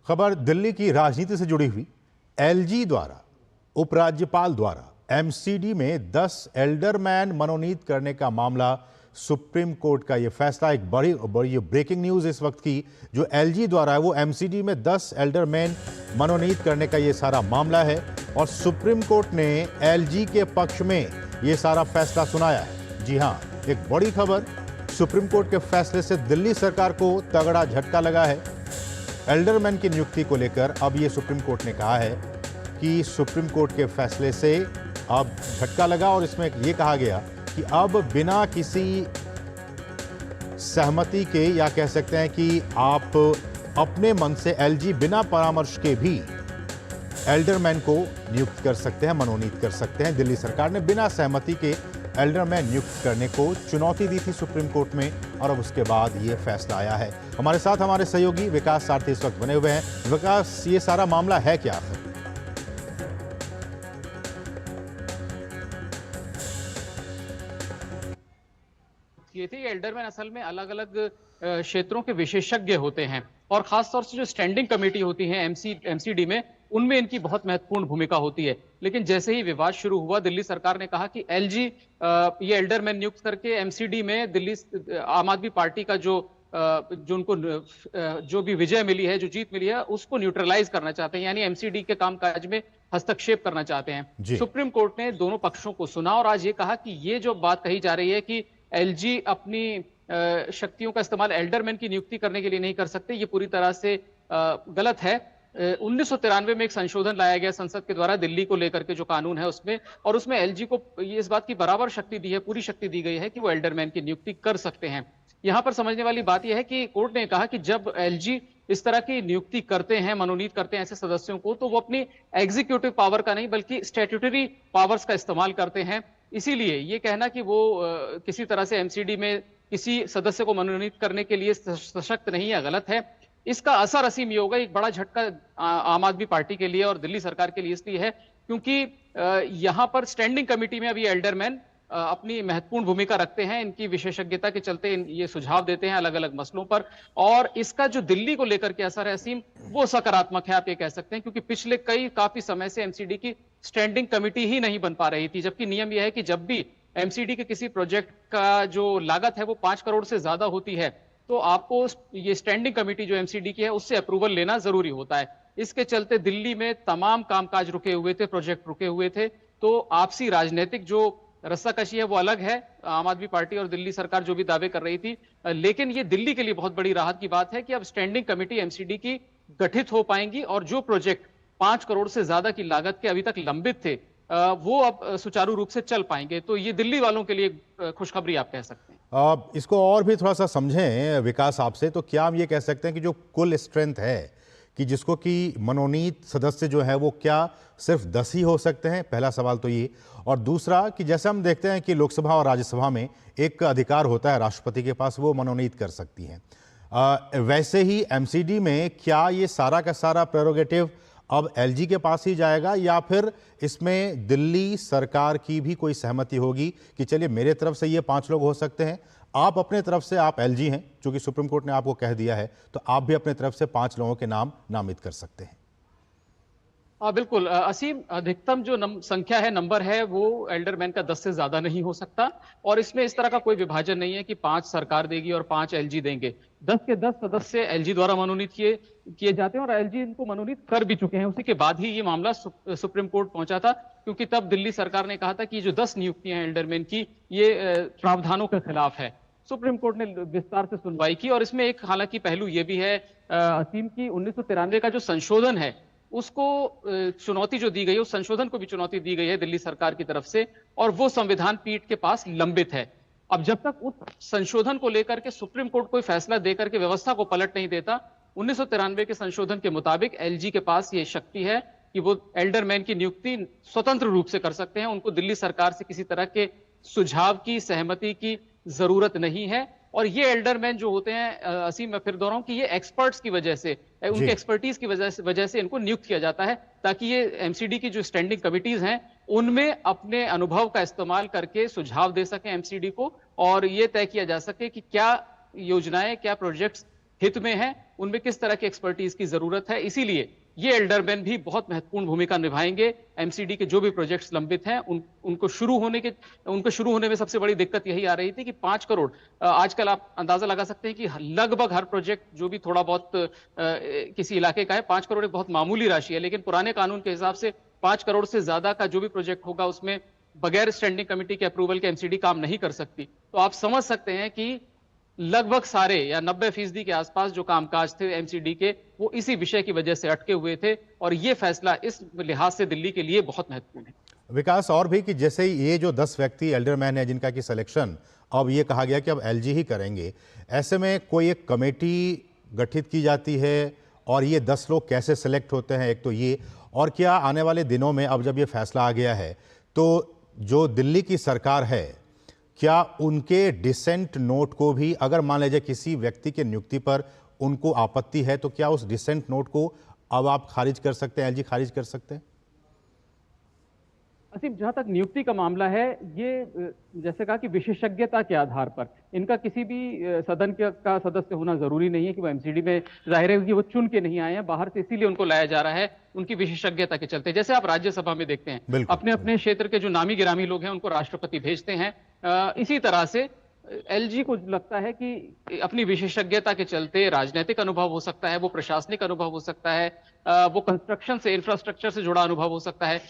खबर दिल्ली की राजनीति से जुड़ी हुई। एलजी द्वारा उपराज्यपाल द्वारा एमसीडी में 10 एल्डरमैन मनोनीत करने का मामला, सुप्रीम कोर्ट का यह फैसला। एक बड़ी ब्रेकिंग न्यूज इस वक्त की, जो एलजी द्वारा है वो एमसीडी में 10 एल्डरमैन मनोनीत करने का ये सारा मामला है और सुप्रीम कोर्ट ने एलजी के पक्ष में ये सारा फैसला सुनाया है। जी हां, एक बड़ी खबर। सुप्रीम कोर्ट के फैसले से दिल्ली सरकार को तगड़ा झटका लगा है। एल्डरमैन की नियुक्ति को लेकर अब ये सुप्रीम कोर्ट ने कहा है कि सुप्रीम कोर्ट के फैसले से अब झटका लगा और इसमें ये कहा गया कि अब बिना किसी सहमति के, या कह सकते हैं कि आप अपने मन से एलजी बिना परामर्श के भी एल्डरमैन को नियुक्त कर सकते हैं, मनोनीत कर सकते हैं। दिल्ली सरकार ने बिना सहमति के एल्डरमैन नियुक्त करने को चुनौती दी थी सुप्रीम कोर्ट में और अब उसके बाद ये फैसला आया है। हमारे साथ हमारे सहयोगी विकास सारथी इस वक्त बने हुए हैं। विकास, ये सारा मामला है क्या आखिर? ये थे एल्डरमैन असल में अलग अलग क्षेत्रों के विशेषज्ञ होते हैं और खासतौर से जो स्टैंडिंग कमेटी होती है एमसीडी में, उनमें इनकी बहुत महत्वपूर्ण भूमिका होती है। लेकिन जैसे ही विवाद शुरू हुआ, दिल्ली सरकार ने कहा कि एलजी ये एल्डरमैन नियुक्त करके एमसीडी में दिल्ली आम आदमी पार्टी का जो उनको जो भी विजय मिली है, जो जीत मिली है, उसको न्यूट्रलाइज करना चाहते हैं, यानी एमसीडी के कामकाज में हस्तक्षेप करना चाहते हैं। सुप्रीम कोर्ट ने दोनों पक्षों को सुना और आज ये कहा कि ये जो बात कही जा रही है कि एलजी अपनी शक्तियों का इस्तेमाल एल्डरमैन की नियुक्ति करने के लिए नहीं कर सकते, ये पूरी तरह से गलत है। 1993 में एक संशोधन लाया गया संसद के द्वारा दिल्ली को लेकर के जो कानून है उसमें, और उसमें एलजी को ये इस बात की बराबर शक्ति दी है, पूरी शक्ति दी गई है कि वो एल्डरमैन की नियुक्ति कर सकते हैं। यहां पर समझने वाली बात यह है कि कोर्ट ने कहा कि जब एलजी इस तरह की नियुक्ति करते हैं, मनोनीत करते हैं ऐसे सदस्यों को, तो वो अपनी एग्जीक्यूटिव पावर का नहीं बल्कि स्टैट्यूटरी पावर्स का इस्तेमाल करते हैं। इसीलिए ये कहना कि वो किसी तरह से एमसीडी में किसी सदस्य को मनोनीत करने के लिए सशक्त नहीं है, गलत है। इसका असर असीम ये होगा, एक बड़ा झटका आम आदमी पार्टी के लिए और दिल्ली सरकार के लिए इसलिए है क्योंकि यहां पर स्टैंडिंग कमेटी में अभी एल्डरमैन अपनी महत्वपूर्ण भूमिका रखते हैं। इनकी विशेषज्ञता के चलते ये सुझाव देते हैं अलग अलग मसलों पर, और इसका जो दिल्ली को लेकर के असर है असीम, वो सकारात्मक है, आप ये कह सकते हैं, क्योंकि पिछले काफी समय से एमसीडी की स्टैंडिंग कमेटी ही नहीं बन पा रही थी। जबकि नियम यह है कि जब भी एमसीडी के किसी प्रोजेक्ट का जो लागत है वो 5 करोड़ से ज्यादा होती है, तो आपको ये स्टैंडिंग कमेटी जो एमसीडी की है उससे अप्रूवल लेना जरूरी होता है। इसके चलते दिल्ली में तमाम कामकाज रुके हुए थे, प्रोजेक्ट रुके हुए थे। तो आपसी राजनीतिक जो रस्साकशी है वो अलग है, आम आदमी पार्टी और दिल्ली सरकार जो भी दावे कर रही थी, लेकिन ये दिल्ली के लिए बहुत बड़ी राहत की बात है कि अब स्टैंडिंग कमेटी एमसीडी की गठित हो पाएंगी और जो प्रोजेक्ट 5 करोड़ से ज्यादा की लागत के अभी तक लंबित थे, वो अब सुचारू रूप से चल पाएंगे। तो ये दिल्ली वालों के लिए खुशखबरी आप कह सकते हैं। इसको और भी थोड़ा सा समझें विकास आपसे, तो क्या हम ये कह सकते हैं कि जो कुल स्ट्रेंथ है कि जिसको कि मनोनीत सदस्य जो है वो क्या सिर्फ 10 ही हो सकते हैं? पहला सवाल तो ये। और दूसरा कि जैसे हम देखते हैं कि लोकसभा और राज्यसभा में एक अधिकार होता है राष्ट्रपति के पास, वो मनोनीत कर सकती हैं। वैसे ही एमसीडी में क्या ये सारा का सारा प्रेरोगेटिव अब एलजी के पास ही जाएगा, या फिर इसमें दिल्ली सरकार की भी कोई सहमति होगी कि चलिए मेरे तरफ से ये 5 लोग हो सकते हैं, आप अपने तरफ से, आप एलजी हैं, चूंकि सुप्रीम कोर्ट ने आपको कह दिया है, तो आप भी अपने तरफ से 5 लोगों के नाम नामित कर सकते हैं? बिल्कुल असीम, अधिकतम जो संख्या है, नंबर है, वो एल्डरमैन का 10 से ज्यादा नहीं हो सकता और इसमें इस तरह का कोई विभाजन नहीं है कि 5 सरकार देगी और 5 एलजी देंगे। 10 के 10 सदस्य एलजी द्वारा मनोनीत किए जाते हैं और एलजी इनको मनोनीत कर भी चुके हैं। उसी के बाद ही ये मामला सुप्रीम कोर्ट पहुंचा था, क्योंकि तब दिल्ली सरकार ने कहा था कि जो 10 नियुक्तियां हैं एल्डरमैन की, ये प्रावधानों के खिलाफ है। सुप्रीम कोर्ट ने विस्तार से सुनवाई की और इसमें एक हालांकि पहलू ये भी है असीम की 1993 का जो संशोधन है उसको चुनौती जो दी गई है, उस संशोधन को भी चुनौती दी गई है दिल्ली सरकार की तरफ से, और वो संविधान पीठ के पास लंबित है। अब जब तक उस संशोधन को लेकर के सुप्रीम कोर्ट कोई फैसला देकर के व्यवस्था को पलट नहीं देता, 1993 के संशोधन के मुताबिक एलजी के पास ये शक्ति है कि वो एल्डरमैन की नियुक्ति स्वतंत्र रूप से कर सकते हैं। उनको दिल्ली सरकार से किसी तरह के सुझाव की, सहमति की जरूरत नहीं है। और ये एल्डरमैन जो होते हैं असीम, मैं फिर दोहराऊं कि ये एक्सपर्ट्स की वजह से, उनके एक्सपर्टीज की वजह से इनको नियुक्त किया जाता है, ताकि ये एमसीडी की जो स्टैंडिंग कमिटीज हैं उनमें अपने अनुभव का इस्तेमाल करके सुझाव दे सकें एमसीडी को, और ये तय किया जा सके कि क्या योजनाएं, क्या प्रोजेक्ट्स हित में है, उनमें किस तरह की एक्सपर्टीज की जरूरत है। इसीलिए ये एल्डरमैन भी बहुत महत्वपूर्ण भूमिका निभाएंगे। एमसीडी के जो भी प्रोजेक्ट्स लंबित हैं उनको शुरू होने में सबसे बड़ी दिक्कत यही आ रही थी कि 5 करोड़, आजकल आप अंदाजा लगा सकते हैं कि लगभग हर प्रोजेक्ट जो भी थोड़ा बहुत किसी इलाके का है, 5 करोड़ एक बहुत मामूली राशि है, लेकिन पुराने कानून के हिसाब से 5 करोड़ से ज्यादा का जो भी प्रोजेक्ट होगा उसमें बगैर स्टैंडिंग कमेटी के अप्रूवल के एमसीडी काम नहीं कर सकती। तो आप समझ सकते हैं कि लगभग सारे या 90% के आसपास जो कामकाज थे एमसीडी के, वो इसी विषय की वजह से अटके हुए थे, और ये फैसला इस लिहाज से दिल्ली के लिए बहुत महत्वपूर्ण है। विकास, और भी कि जैसे ये जो 10 व्यक्ति एल्डरमैन है जिनका की सिलेक्शन अब ये कहा गया कि अब एलजी ही करेंगे, ऐसे में कोई एक कमेटी गठित की जाती है और ये 10 लोग कैसे सिलेक्ट होते हैं, एक तो ये, और क्या आने वाले दिनों में अब जब ये फैसला आ गया है तो जो दिल्ली की सरकार है, क्या उनके डिसेंट नोट को भी, अगर मान लीजिए किसी व्यक्ति के नियुक्ति पर उनको आपत्ति है, तो क्या उस डिसेंट नोट को अब आप खारिज कर सकते हैं, एलजी खारिज कर सकते हैं? असीम, जहां तक नियुक्ति का मामला है, ये जैसे कहा कि विशेषज्ञता के आधार पर इनका किसी भी सदन का सदस्य होना जरूरी नहीं है कि वो एमसीडी में, जाहिर है कि वो चुन के नहीं आए हैं बाहर से, इसीलिए उनको लाया जा रहा है उनकी विशेषज्ञता के चलते। जैसे आप राज्यसभा में देखते हैं, अपने अपने क्षेत्र के जो नामी गिरामी लोग हैं उनको राष्ट्रपति भेजते हैं, इसी तरह से एलजी को लगता है कि अपनी विशेषज्ञता के चलते राजनीतिक अनुभव हो सकता है, वो प्रशासनिक अनुभव हो सकता है, वो कंस्ट्रक्शन से, इंफ्रास्ट्रक्चर से जुड़ा अनुभव हो सकता है।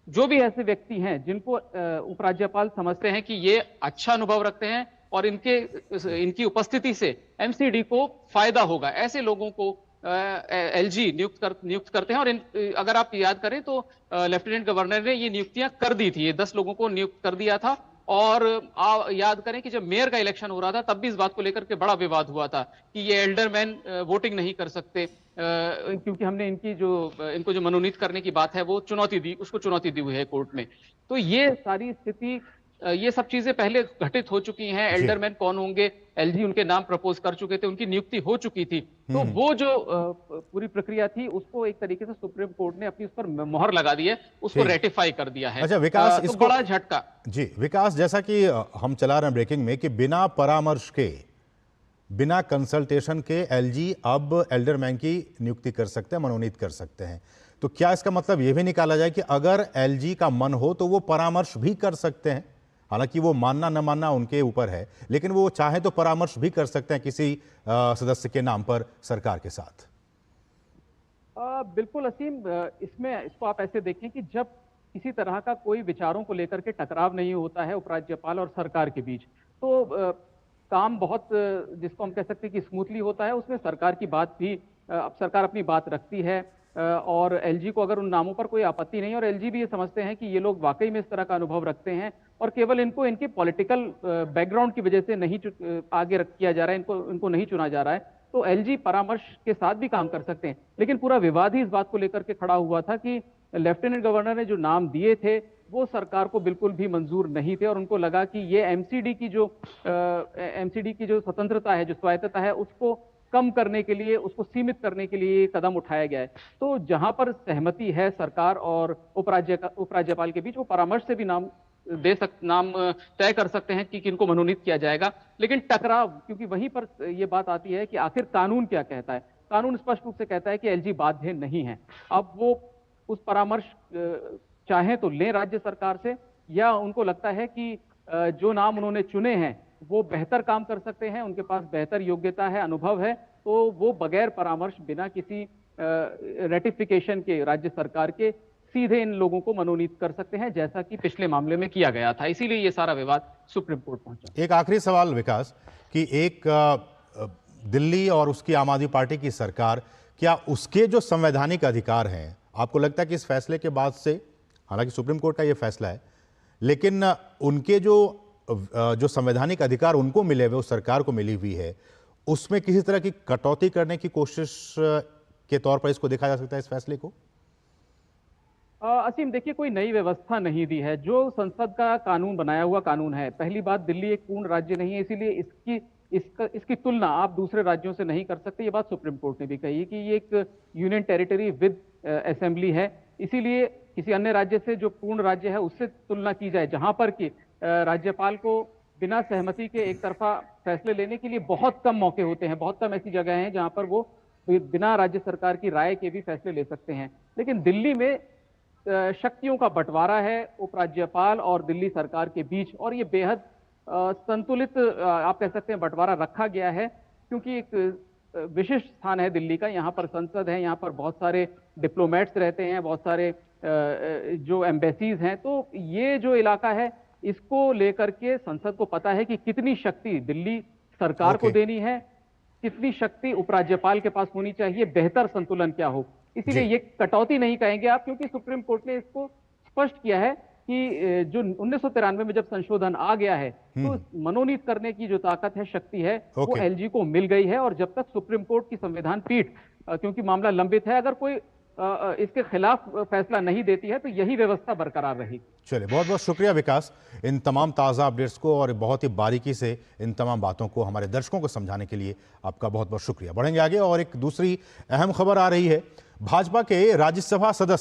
जो भी ऐसे व्यक्ति हैं जिनको उपराज्यपाल समझते हैं कि ये अच्छा अनुभव रखते हैं और इनकी उपस्थिति से एमसीडी को फायदा होगा, ऐसे लोगों को एलजी नियुक्त करते हैं। और अगर आप याद करें तो लेफ्टिनेंट गवर्नर ने ये नियुक्तियां कर दी थी, ये 10 लोगों को नियुक्त कर दिया था। और याद करें कि जब मेयर का इलेक्शन हो रहा था तब भी इस बात को लेकर के बड़ा विवाद हुआ था कि ये एल्डरमैन वोटिंग नहीं कर सकते, क्योंकि हमने इनको जो मनोनीत करने की बात है वो उसको चुनौती दी हुई है कोर्ट में। तो ये सारी स्थिति, ये सब चीजें पहले घटित हो चुकी हैं। एल्डरमैन कौन होंगे, एलजी उनके नाम प्रपोज कर चुके थे, उनकी नियुक्ति हो चुकी थी। तो वो जो पूरी प्रक्रिया थी उसको एक तरीके से सुप्रीम कोर्ट ने अपनी उस पर मोहर लगा दी है, उसको रेटिफाई कर दिया है। अच्छा विकास, तो बड़ा झटका। जी विकास, जैसा कि हम चला रहे हैं ब्रेकिंग में कि बिना परामर्श के, बिना कंसल्टेशन के एलजी अब एल्डरमैन की नियुक्ति कर सकते हैं, मनोनीत कर सकते हैं। तो क्या इसका मतलब यह भी निकाला जाए कि अगर एलजी का मन हो तो वो परामर्श भी कर सकते हैं? हालांकि वो मानना न मानना उनके ऊपर है, लेकिन वो चाहे तो परामर्श भी कर सकते हैं किसी सदस्य के नाम पर सरकार के साथ। बिल्कुल असीम, इसको आप ऐसे देखें कि जब किसी तरह का कोई विचारों को लेकर के टकराव नहीं होता है उपराज्यपाल और सरकार के बीच, तो काम बहुत, जिसको हम कह सकते हैं कि स्मूथली होता है। उसमें सरकार की बात भी, अब सरकार अपनी बात रखती है, और एलजी को अगर उन नामों पर कोई आपत्ति नहीं, और एलजी भी ये समझते हैं कि ये लोग वाकई में इस तरह का अनुभव रखते हैं और केवल इनको इनके पॉलिटिकल बैकग्राउंड की वजह से नहीं आगे किया जा रहा है, इनको नहीं चुना जा रहा है, तो एलजी परामर्श के साथ भी काम कर सकते हैं। लेकिन पूरा विवाद ही इस बात को लेकर के खड़ा हुआ था कि लेफ्टिनेंट गवर्नर ने जो नाम दिए थे वो सरकार को बिल्कुल भी मंजूर नहीं थे, और उनको लगा कि ये एमसीडी की जो स्वतंत्रता है, जो स्वायत्तता है, उसको कम करने के लिए, उसको सीमित करने के लिए कदम उठाया गया है। तो जहां पर सहमति है सरकार और उपराज्यपाल के बीच, वो परामर्श से भी नाम तय कर सकते हैं कि किनको मनोनीत किया जाएगा। लेकिन टकराव, क्योंकि वहीं पर यह बात आती है कि आखिर कानून क्या कहता है। कानून स्पष्ट रूप से कहता है कि एलजी बाध्य नहीं है। अब वो उस परामर्श चाहे तो लें राज्य सरकार से, या उनको लगता है कि जो नाम उन्होंने चुने हैं वो बेहतर काम कर सकते हैं, उनके पास बेहतर योग्यता है, अनुभव है, तो वो बगैर परामर्श, बिना किसी रेटिफिकेशन के राज्य सरकार के, सीधे इन लोगों को मनोनीत कर सकते हैं, जैसा कि पिछले मामले में किया गया था। इसीलिए ये सारा विवाद सुप्रीम कोर्ट पहुंचा। एक आखिरी सवाल विकास, कि एक दिल्ली और उसकी आम आदमी पार्टी की सरकार, क्या उसके जो संवैधानिक अधिकार हैं, आपको लगता है कि इस फैसले के बाद से, हालांकि सुप्रीम कोर्ट का ये फैसला है, लेकिन उनके जो संवैधानिक अधिकार उनको मिले हुए, उस सरकार को मिली हुई है, उसमें किसी तरह की कटौती करने की कोशिश के तौर पर इसको देखा जा सकता है, इस फैसले को? असीम, देखिए, कोई नई व्यवस्था नहीं दी है, जो संसद का कानून, बनाया हुआ कानून है। पहली बात, दिल्ली एक पूर्ण राज्य नहीं है, इसीलिए इसकी तुलना आप दूसरे राज्यों से नहीं कर सकते। ये बात सुप्रीम कोर्ट ने भी कही है कि ये एक यूनियन टेरिटरी विद असेंबली है, इसीलिए किसी अन्य राज्य से, जो पूर्ण राज्य है, उससे तुलना की जाए, जहां पर कि राज्यपाल को बिना सहमति के एक तरफा फैसले लेने के लिए बहुत कम मौके होते हैं, बहुत कम ऐसी जगह हैं जहां पर वो बिना राज्य सरकार की राय के भी फैसले ले सकते हैं। लेकिन दिल्ली में शक्तियों का बंटवारा है उपराज्यपाल और दिल्ली सरकार के बीच, और ये बेहद संतुलित आप कह सकते हैं बंटवारा रखा गया है, क्योंकि एक विशिष्ट स्थान है दिल्ली का। यहाँ पर संसद है, यहाँ पर बहुत सारे डिप्लोमेट्स रहते हैं, बहुत सारे जो एम्बेसीज हैं। तो ये जो इलाका है, इसको लेकर के संसद को पता है कि कितनी शक्ति दिल्ली सरकार को देनी है, कितनी शक्ति उपराज्यपाल के पास होनी चाहिए, बेहतर संतुलन क्या हो। इसीलिए ये कटौती नहीं कहेंगे आप, क्योंकि सुप्रीम कोर्ट ने इसको स्पष्ट किया है कि जो 1993 में जब संशोधन आ गया है, तो मनोनीत करने की जो ताकत है, शक्ति है, वो एलजी को मिल गई है। और जब तक सुप्रीम कोर्ट की संविधान पीठ, क्योंकि मामला लंबित है, अगर कोई इसके खिलाफ फैसला नहीं देती है, तो यही व्यवस्था बरकरार रहेगी। चलिए, बहुत बहुत शुक्रिया विकास, इन तमाम ताज़ा अपडेट्स को और बहुत ही बारीकी से इन तमाम बातों को हमारे दर्शकों को समझाने के लिए आपका बहुत बहुत शुक्रिया। बढ़ेंगे आगे और एक दूसरी अहम खबर आ रही है। भाजपा के राज्यसभा सदस्य